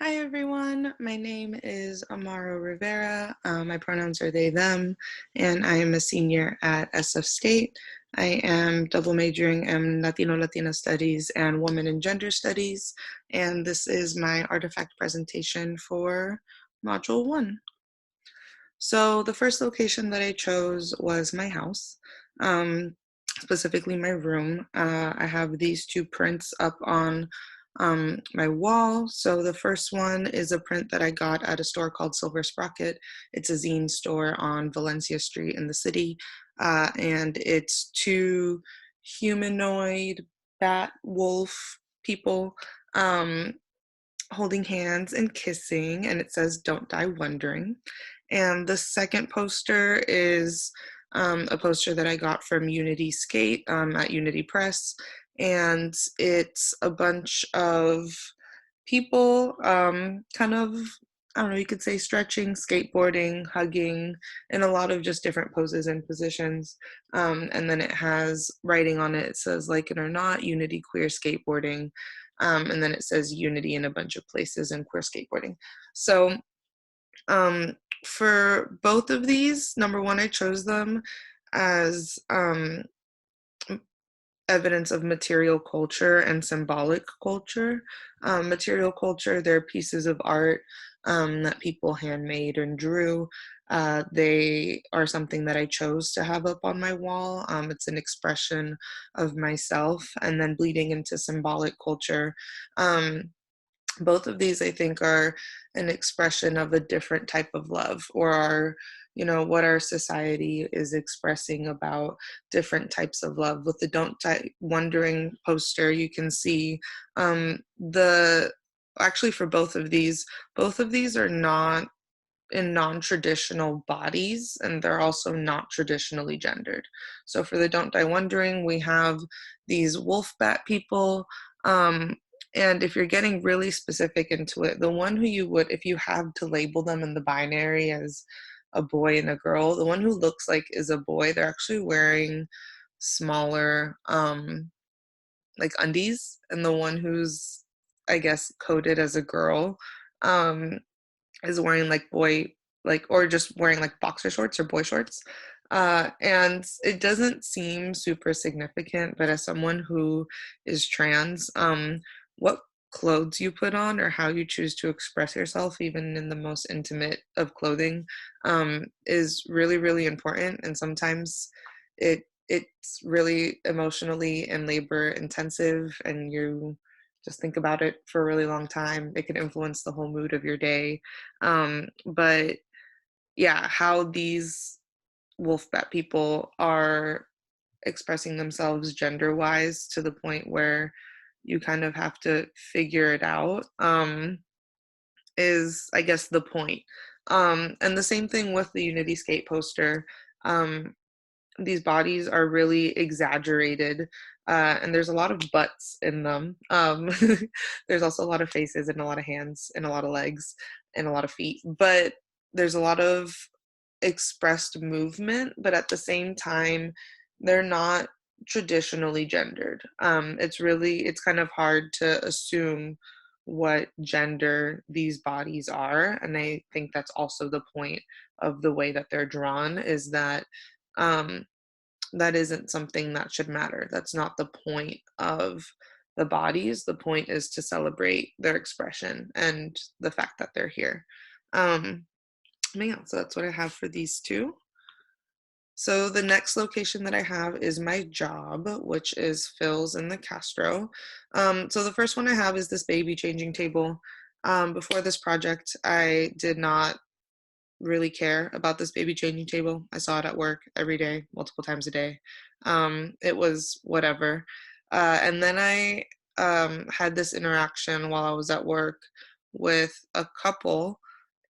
Hi everyone, my name is Amaro Rivera. My pronouns are they, them, and I am a senior at SF State. I am double majoring in Latino-Latina Studies and Women and Gender Studies, and this is my artifact presentation for Module 1. So the first location that I chose was my house, specifically my room. I have these two prints up on my wall. So the first one is a print that I got at a store called Silver Sprocket. It's a zine store on Valencia Street in the city, and it's two humanoid bat wolf people holding hands and kissing, and it says "Don't Die Wondering." And the second poster is a poster that I got from Unity Skate at Unity Press, and it's a bunch of people kind of, I don't know, you could say stretching, skateboarding, hugging, in a lot of just different poses and positions. And then it has writing on it. It says, "Like it or not, Unity Queer Skateboarding." And then it says Unity in a bunch of places and queer skateboarding. So um, for both of these, number one, I chose them as evidence of material culture and symbolic culture. Material culture, they're pieces of art that people handmade and drew. They are something that I chose to have up on my wall. It's an expression of myself, and then bleeding into symbolic culture. Both of these, I think, are an expression of a different type of love, or our, what our society is expressing about different types of love. With the "Don't Die Wondering" poster, you can see the actually for both of these are not in non-traditional bodies, and they're also not traditionally gendered. So for the "Don't Die Wondering," we have these wolf bat people. And if you're getting really specific into it, the one who you would, if you have to label them in the binary as a boy and a girl, the one who looks like is a boy, they're actually wearing smaller like undies, and the one who's, I guess, coded as a girl um is wearing like or just wearing like boxer shorts or boy shorts. And it doesn't seem super significant, but as someone who is trans, what clothes you put on or how you choose to express yourself, even in the most intimate of clothing, is really, really important. And sometimes it's really emotionally and labor intensive, and you just think about it for a really long time. It can influence the whole mood of your day. But yeah, how these wolf bat people are expressing themselves gender wise to the point where you kind of have to figure it out is, I guess, the point. And the same thing with the Unity Skate poster. These bodies are really exaggerated, and there's a lot of butts in them. There's also a lot of faces and a lot of hands and a lot of legs and a lot of feet, but there's a lot of expressed movement, but at the same time, they're not traditionally gendered. It's kind of hard to assume what gender these bodies are, and I think that's also the point of the way that they're drawn, is that um, that isn't something that should matter. That's not the point of the bodies. The point is to celebrate their expression and the fact that they're here. Um, yeah, so that's what I have for these two. So the next location that I have is my job, which is Phil's in the Castro. So the first one I have is this baby changing table. Before this project, I did not really care about this baby changing table. I saw it at work every day, multiple times a day. It was whatever. And then I had this interaction while I was at work with a couple,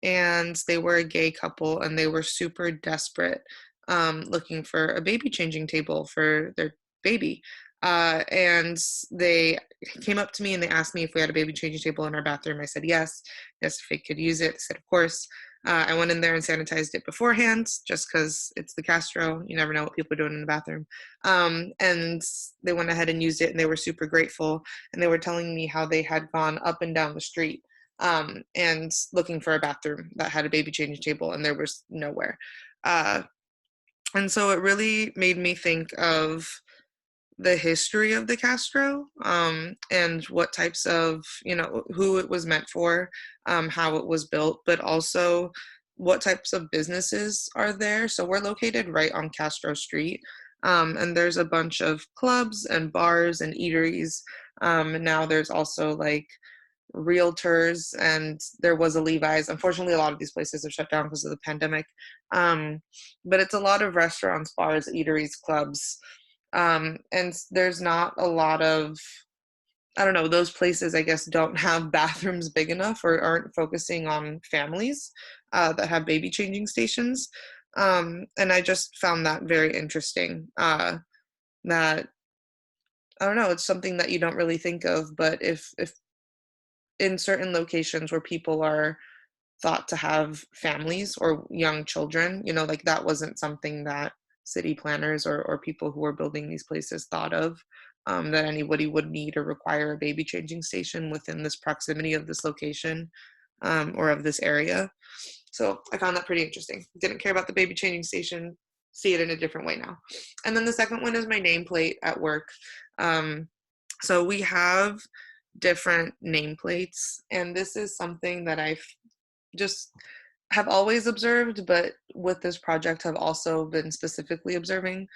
and they were a gay couple, and they were super desperate, looking for a baby changing table for their baby. And they came up to me and they asked me if we had a baby changing table in our bathroom. I said yes, if they could use it. I said, of course. I went in there and sanitized it beforehand, just because it's the Castro. You never know what people are doing in the bathroom. And they went ahead and used it, and they were super grateful. And they were telling me how they had gone up and down the street and looking for a bathroom that had a baby changing table, and there was nowhere. Uh, and so it really made me think of the history of the Castro, and what types of, who it was meant for, how it was built, but also what types of businesses are there. So we're located right on Castro Street, and there's a bunch of clubs and bars and eateries. Now there's also like realtors, and there was a Levi's. Unfortunately, a lot of these places have shut down because of the pandemic. Um, but it's a lot of restaurants, bars, eateries, clubs. And there's not a lot of, I don't know, those places, I guess, don't have bathrooms big enough or aren't focusing on families that have baby changing stations. And I just found that very interesting. That, I don't know, it's something that you don't really think of, but if in certain locations where people are thought to have families or young children, like that wasn't something that city planners or people who were building these places thought of, that anybody would need or require a baby changing station within this proximity of this location, or of this area. So I found that pretty interesting. Didn't care about the baby changing station, see it in a different way now. And then the second one is my nameplate at work. So we have different nameplates, and this is something that I just have always observed, but with this project have also been specifically observing.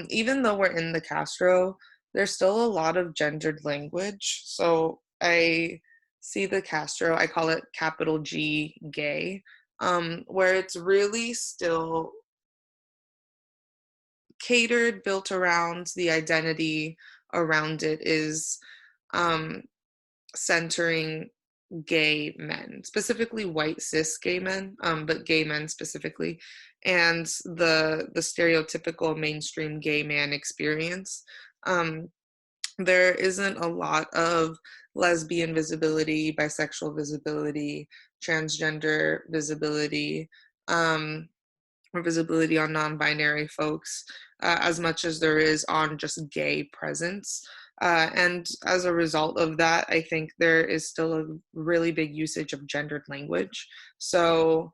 Even though we're in the Castro, there's still a lot of gendered language. So I see the Castro, I call it capital G gay, where it's really still catered, built around the identity around it is, um, centering gay men, specifically white cis gay men, but gay men specifically, and the stereotypical mainstream gay man experience. Um, there isn't a lot of lesbian visibility, bisexual visibility, transgender visibility, um, or visibility on non-binary folks, as much as there is on just gay presence. And as a result of that, I think there is still a really big usage of gendered language. So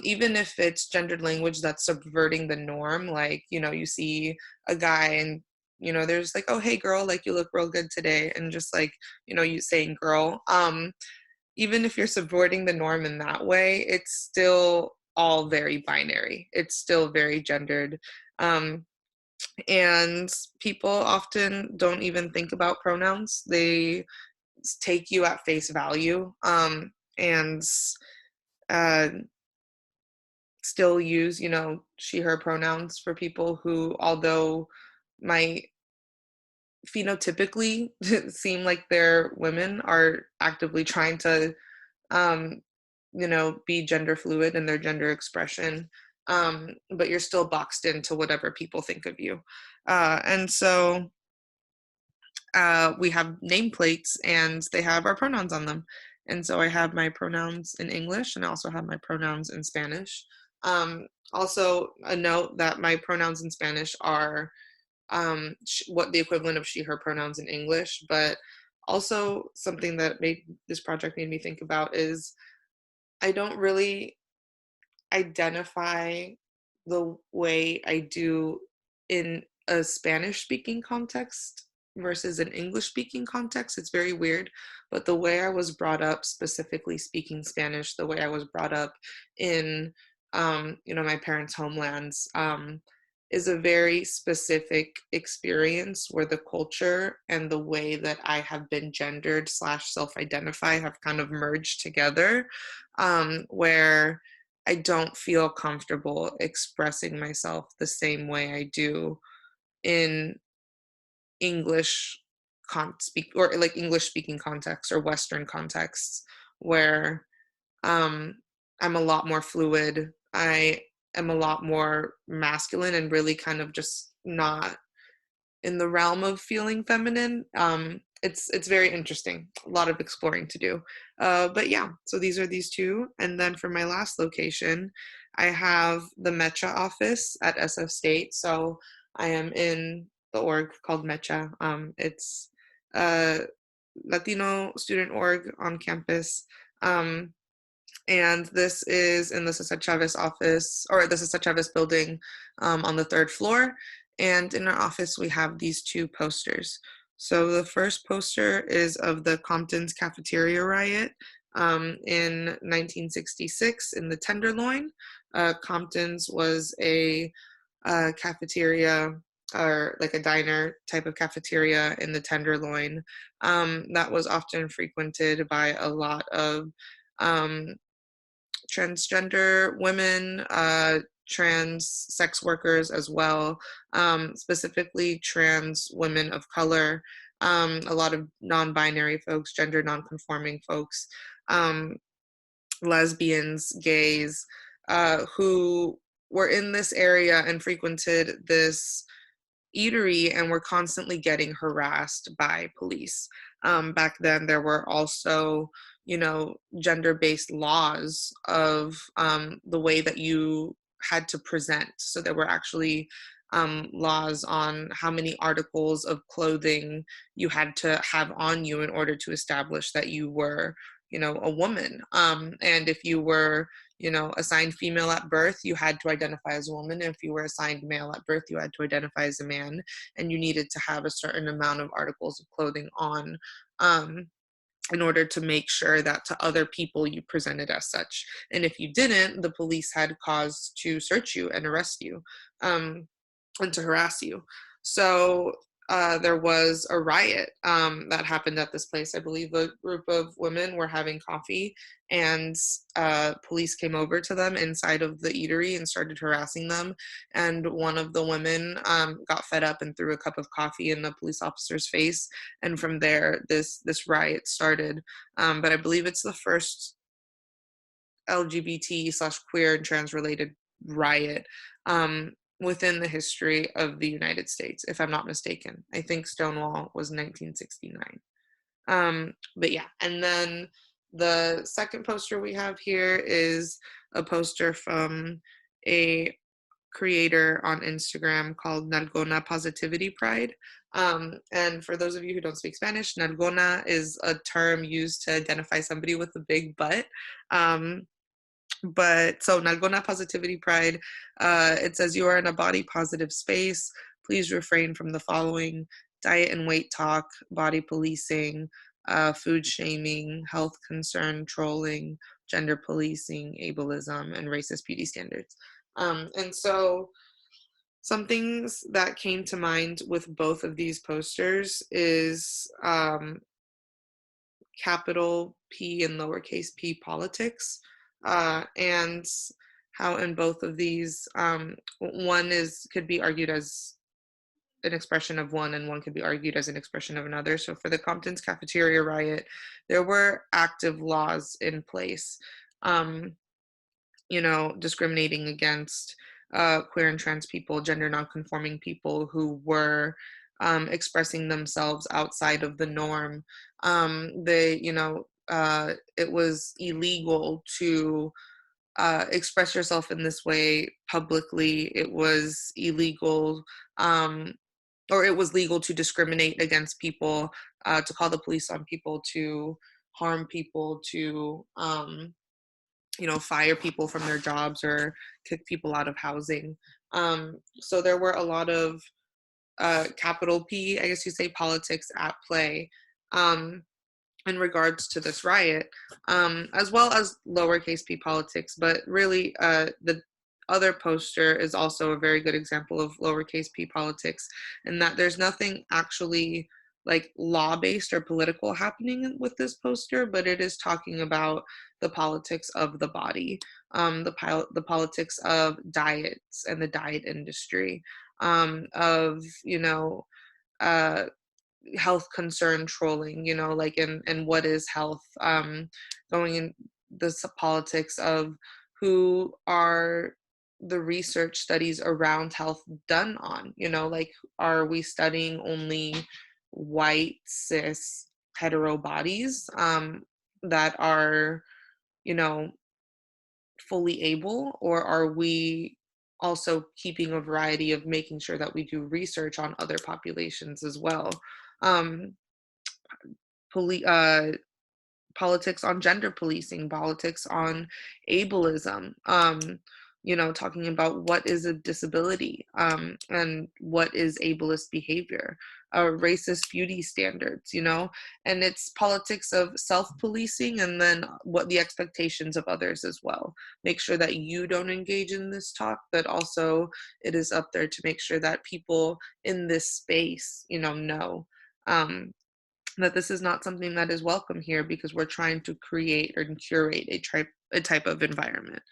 even if it's gendered language that's subverting the norm, like, you see a guy and, there's like, oh, hey, girl, like you look real good today. And just like, you saying girl. Even if you're subverting the norm in that way, it's still all very binary. It's still very gendered. Um, and people often don't even think about pronouns. They take you at face value, and uh, still use, she, her pronouns for people who, although might phenotypically seem like they're women, are actively trying to, um, be gender fluid in their gender expression, but you're still boxed into whatever people think of you. And so we have nameplates and they have our pronouns on them. And so I have my pronouns in English and I also have my pronouns in Spanish. Also, a note that my pronouns in Spanish are, what the equivalent of she, her pronouns in English, but also something that made this project made me think about is I don't really identify the way I do in a Spanish speaking context versus an English speaking context. It's very weird, but the way I was brought up, specifically speaking Spanish, the way I was brought up in, my parents' homelands, is a very specific experience where the culture and the way that I have been gendered slash self-identify have kind of merged together, where I don't feel comfortable expressing myself the same way I do in English speak, or like English speaking contexts or Western contexts, where, um, I'm a lot more fluid. I am a lot more masculine and really kind of just not in the realm of feeling feminine. It's very interesting. A lot of exploring to do. But yeah, so these are these two. And then for my last location, I have the MECHA office at SF State. So I am in the org called MECHA. It's a Latino student org on campus. Um, and this is in the Cesar Chavez office, or the Cesar Chavez building, on the third floor. And in our office, we have these two posters. So the first poster is of the Compton's cafeteria riot in 1966 in the Tenderloin. Compton's was a cafeteria, or like a diner type of cafeteria in the Tenderloin, that was often frequented by a lot of um, transgender women, trans sex workers as well, specifically trans women of color, a lot of non binary folks, gender non conforming folks, um, lesbians, gays, who were in this area and frequented this eatery and were constantly getting harassed by police. Back then, there were also, gender-based laws of the way that you had to present. So there were actually laws on how many articles of clothing you had to have on you in order to establish that you were, a woman. And if you were, assigned female at birth, you had to identify as a woman. If you were assigned male at birth, you had to identify as a man, and you needed to have a certain amount of articles of clothing on, in order to make sure that to other people you presented as such. And if you didn't, the police had cause to search you and arrest you, and to harass you. So there was a riot that happened at this place. I believe a group of women were having coffee, and police came over to them inside of the eatery and started harassing them. And one of the women got fed up and threw a cup of coffee in the police officer's face. And from there, this riot started. But I believe it's the first LGBT/queer and trans related riot within the history of the United States, if I'm not mistaken. I think Stonewall was 1969. But yeah, and then the second poster we have here is a poster from a creator on Instagram called Nalgona Positivity Pride. And for those of you who don't speak Spanish, Nalgona is a term used to identify somebody with a big butt. But so Nalgona Positivity Pride, it says you are in a body positive space. Please refrain from the following: diet and weight talk, body policing, food shaming, health concern, trolling, gender policing, ableism, and racist beauty standards. And so some things that came to mind with both of these posters is capital P and lowercase p politics, and how in both of these, one is could be argued as an expression of one, and one could be argued as an expression of another. So for the Compton's cafeteria riot, there were active laws in place, um, discriminating against queer and trans people, gender nonconforming people who were expressing themselves outside of the norm. It was illegal to express yourself in this way publicly. It was illegal, or it was legal to discriminate against people, to call the police on people, to harm people, to fire people from their jobs or kick people out of housing. So there were a lot of capital P, I guess you say, politics at play in regards to this riot, as well as lowercase p politics. But really, the other poster is also a very good example of lowercase p politics, in that there's nothing actually like law-based or political happening with this poster, but it is talking about the politics of the body, the politics of diets and the diet industry, of uh, health concern trolling, like, and what is health, going in the politics of who are the research studies around health done on, like, are we studying only white cis hetero bodies that are, you know fully able, or are we also keeping a variety of making sure that we do research on other populations as well? um, politics on gender policing, politics on ableism, talking about what is a disability, and what is ableist behavior, racist beauty standards, and it's politics of self-policing and then what the expectations of others as well. Make sure that you don't engage in this talk, but also it is up there to make sure that people in this space, know. Um, that this is not something that is welcome here because we're trying to create and curate a type of environment,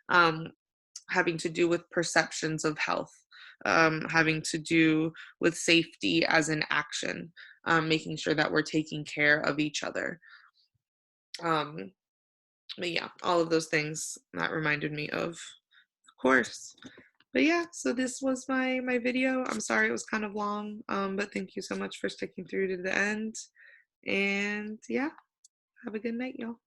um, having to do with perceptions of health, having to do with safety as an action, making sure that we're taking care of each other. Um, but yeah, all of those things that reminded me of course. But yeah, so this was my video. I'm sorry it was kind of long, but thank you so much for sticking through to the end. And yeah, have a good night, y'all.